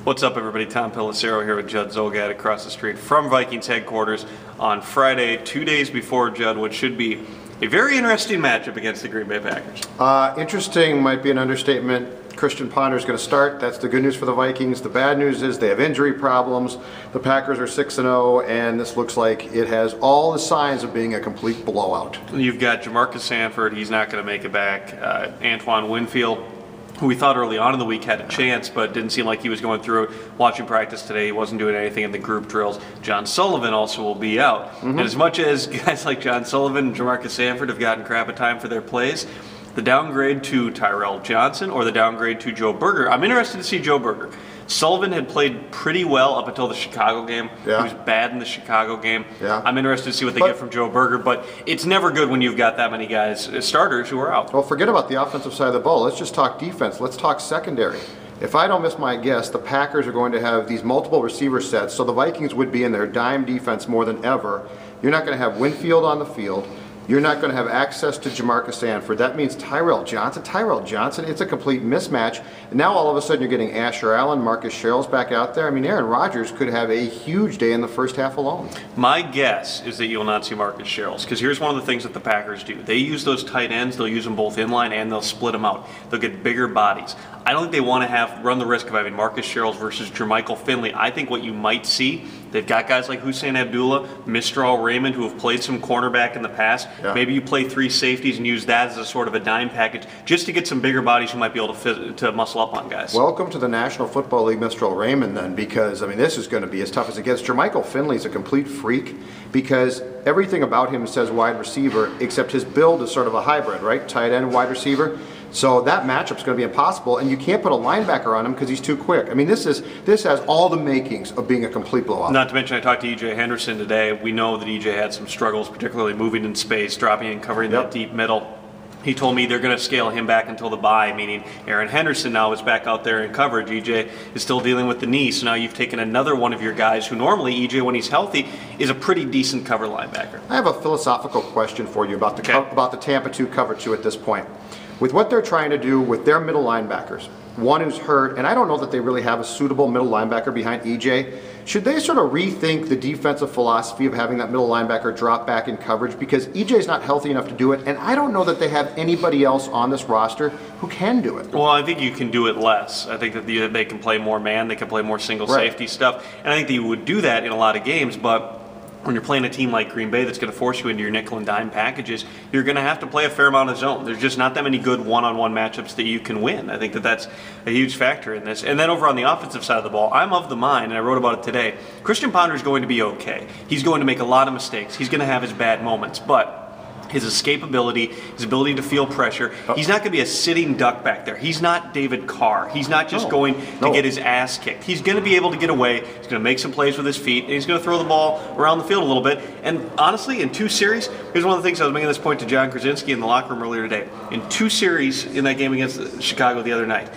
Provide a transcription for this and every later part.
What's up, everybody? Tom Pelissero here with Judd Zulgad across the street from Vikings headquarters on Friday, 2 days before Judd, which should be a very interesting matchup against the Green Bay Packers. Interesting might be an understatement. Christian Ponder is going to start. That's the good news for the Vikings. The bad news is they have injury problems. The Packers are 6-0, and this looks like it has all the signs of being a complete blowout. You've got Jamarcus Sanford. He's not going to make it back. Antoine Winfield, who we thought early on in the week had a chance, but didn't seem like he was going through it. Watching practice today, he wasn't doing anything in the group drills. John Sullivan also will be out. And as much as guys like John Sullivan and Jamarcus Sanford have gotten crap at time for their plays, the downgrade to Tyrell Johnson or the downgrade to Joe Berger, I'm interested to see Joe Berger. Sullivan had played pretty well up until the Chicago game. Yeah. He was bad in the Chicago game. Yeah. I'm interested to see what they get from Joe Berger, but it's never good when you've got that many guys, starters, who are out. Well, forget about the offensive side of the ball. Let's just talk defense. Let's talk secondary. If I don't miss my guess, the Packers are going to have these multiple receiver sets, so the Vikings would be in their dime defense more than ever. You're not going to have Winfield on the field. You're not going to have access to Jamarcus Sanford. That means Tyrell Johnson, it's a complete mismatch. And now all of a sudden you're getting Asher Allen, Marcus Sherrill's back out there. I mean, Aaron Rodgers could have a huge day in the first half alone. My guess is that you will not see Marcus Sherrill's, because here's one of the things that the Packers do. They use those tight ends. They'll use them both inline and they'll split them out. They'll get bigger bodies. I don't think they want to run the risk of having Marcus Sherrill's versus Jermichael Finley. I think what you might see, they've got guys like Hussein Abdullah, Mistral Raymond, who have played some cornerback in the past. Yeah. Maybe you play three safeties and use that as a sort of a dime package just to get some bigger bodies who might be able to muscle up on guys. Welcome to the National Football League, Mistral Raymond, then, because, I mean, this is going to be as tough as it gets. Jermichael Finley's a complete freak because everything about him says wide receiver, except his build is sort of a hybrid, right? Tight end, wide receiver. So that matchup's going to be impossible, and you can't put a linebacker on him because he's too quick. I mean, this has all the makings of being a complete blowout. Not to mention, I talked to E.J. Henderson today. We know that E.J. had some struggles, particularly moving in space, dropping and covering that deep middle. He told me they're going to scale him back until the bye, meaning Aaron Henderson now is back out there in coverage. EJ is still dealing with the knee, so now you've taken another one of your guys who normally, EJ, when he's healthy, is a pretty decent cover linebacker. I have a philosophical question for you about the Tampa 2 cover 2 at this point. With what they're trying to do with their middle linebackers, one who's hurt, and I don't know that they really have a suitable middle linebacker behind EJ, should they sort of rethink the defensive philosophy of having that middle linebacker drop back in coverage, because EJ's not healthy enough to do it, and I don't know that they have anybody else on this roster who can do it. Well, I think you can do it less. I think that they can play more man, they can play more single safety stuff, and I think that you would do that in a lot of games, but when you're playing a team like Green Bay that's going to force you into your nickel and dime packages, you're going to have to play a fair amount of zone. There's just not that many good one-on-one matchups that you can win. I think that that's a huge factor in this. And then over on the offensive side of the ball, I'm of the mind, and I wrote about it today, Christian Ponder is going to be okay. He's going to make a lot of mistakes. He's going to have his bad moments, but his escapability, his ability to feel pressure. He's not going to be a sitting duck back there. He's not David Carr. He's not just going to get his ass kicked. He's going to be able to get away. He's going to make some plays with his feet, and he's going to throw the ball around the field a little bit. And honestly, in 2 series, here's one of the things I was making this point to John Krasinski in the locker room earlier today. In 2 series in that game against Chicago the other night,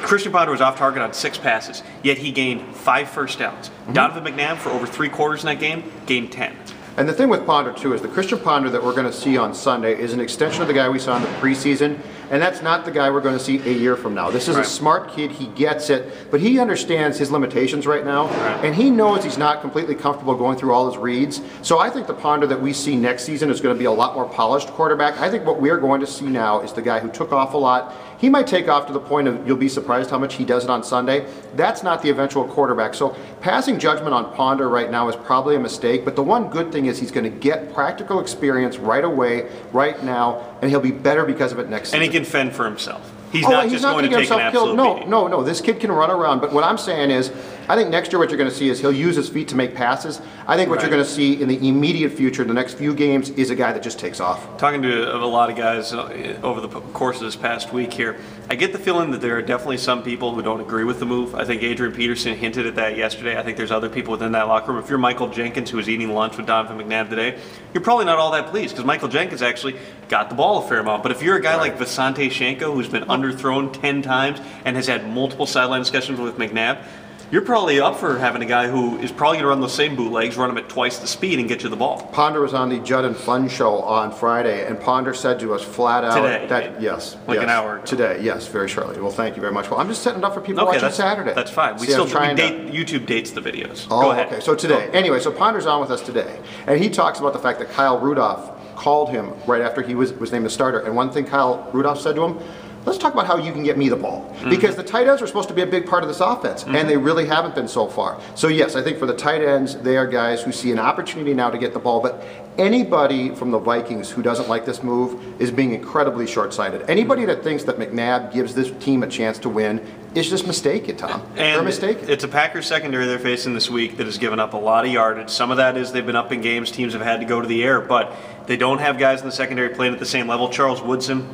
Christian Ponder was off target on 6 passes, yet he gained 5 first downs. Donovan McNabb, for over 3 quarters in that game, gained 10. And the thing with Ponder, too, is the Christian Ponder that we're going to see on Sunday is an extension of the guy we saw in the preseason, and that's not the guy we're going to see a year from now. This is a smart kid. He gets it, but he understands his limitations right now, and he knows he's not completely comfortable going through all his reads. So I think the Ponder that we see next season is going to be a lot more polished quarterback. I think what we are going to see now is the guy who took off a lot. He might take off to the point of you'll be surprised how much he does it on Sunday. That's not the eventual quarterback. So passing judgment on Ponder right now is probably a mistake, but the one good thing is he's going to get practical experience right away, right now, and he'll be better because of it next season. And he can fend for himself. He's not just going to take an absolute beating. No. This kid can run around. But what I'm saying is, I think next year what you're going to see is he'll use his feet to make passes. I think what you're going to see in the immediate future, the next few games, is a guy that just takes off. Talking to a lot of guys over the course of this past week here, I get the feeling that there are definitely some people who don't agree with the move. I think Adrian Peterson hinted at that yesterday. I think there's other people within that locker room. If you're Michael Jenkins, who was eating lunch with Donovan McNabb today, you're probably not all that pleased because Michael Jenkins actually got the ball a fair amount. But if you're a guy like Visante Shenko, who's been underthrown 10 times and has had multiple sideline discussions with McNabb, you're probably up for having a guy who is probably going to run those same bootlegs, run them at twice the speed, and get you the ball. Ponder was on the Judd and Fun show on Friday, and Ponder said to us flat out today, that yes, an hour ago. Today, yes, very shortly. Well, thank you very much. Well, I'm just setting it up for people watching Saturday. That's fine. YouTube dates the videos. Oh, Go ahead. Okay. So today, anyway, so Ponder's on with us today, and he talks about the fact that Kyle Rudolph called him right after he was named the starter, and one thing Kyle Rudolph said to him, let's talk about how you can get me the ball. Because the tight ends are supposed to be a big part of this offense, and they really haven't been so far. So yes, I think for the tight ends, they are guys who see an opportunity now to get the ball, but anybody from the Vikings who doesn't like this move is being incredibly short-sighted. Anybody that thinks that McNabb gives this team a chance to win is just mistaken, Tom. They're mistaken. It's a Packers secondary they're facing this week that has given up a lot of yardage. Some of that is they've been up in games, teams have had to go to the air, but they don't have guys in the secondary playing at the same level. Charles Woodson,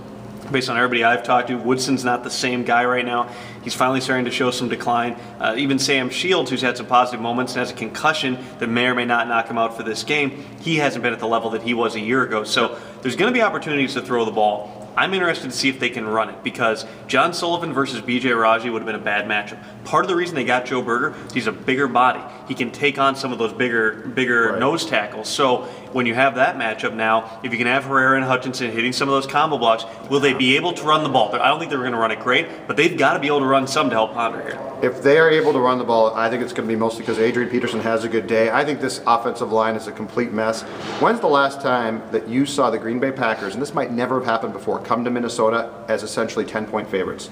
based on everybody I've talked to, Woodson's not the same guy right now. He's finally starting to show some decline. Even Sam Shields, who's had some positive moments and has a concussion that may or may not knock him out for this game, he hasn't been at the level that he was a year ago. So there's going to be opportunities to throw the ball. I'm interested to see if they can run it, because John Sullivan versus B.J. Raji would have been a bad matchup. Part of the reason they got Joe Berger is he's a bigger body. He can take on some of those bigger nose tackles. So when you have that matchup now, if you can have Herrera and Hutchinson hitting some of those combo blocks, will they be able to run the ball? I don't think they're going to run it great, but they've got to be able to run some to help Ponder here. If they are able to run the ball, I think it's going to be mostly because Adrian Peterson has a good day. I think this offensive line is a complete mess. When's the last time that you saw the Green Bay Packers, and this might never have happened before, come to Minnesota as essentially 10-point favorites?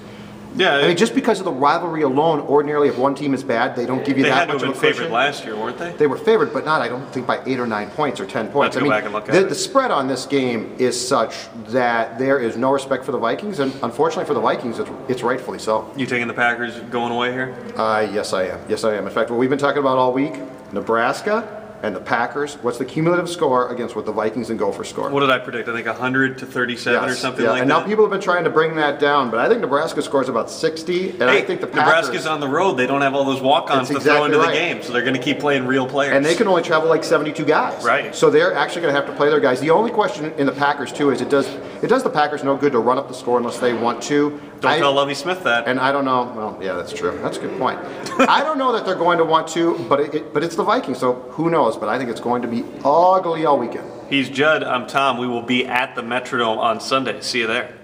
Yeah, I mean, just because of the rivalry alone, ordinarily if one team is bad, they don't give you that much of a cushion. They had to have been favored last year, weren't they? They were favored, but not, I don't think, by 8 or 9 points or 10 points. Let's go back and look at it. The spread on this game is such that there is no respect for the Vikings, and unfortunately for the Vikings, it's rightfully so. You taking the Packers going away here? Yes, I am. Yes, I am. In fact, what we've been talking about all week, Nebraska and the Packers, what's the cumulative score against what the Vikings and Gophers score? What did I predict? I think 100 to 37 or something like that. And now people have been trying to bring that down, but I think Nebraska scores about 60, and I think the Packers... Nebraska's on the road. They don't have all those walk-ons to throw into the game, so they're going to keep playing real players. And they can only travel like 72 guys. Right. So they're actually going to have to play their guys. The only question in the Packers, too, is it does the Packers no good to run up the score unless they want to. Don't tell Lovie Smith that. And I don't know. Well, yeah, that's true. That's a good point. I don't know that they're going to want to, but it's the Vikings, so who knows? But I think it's going to be ugly all weekend. He's Judd. I'm Tom. We will be at the Metrodome on Sunday. See you there.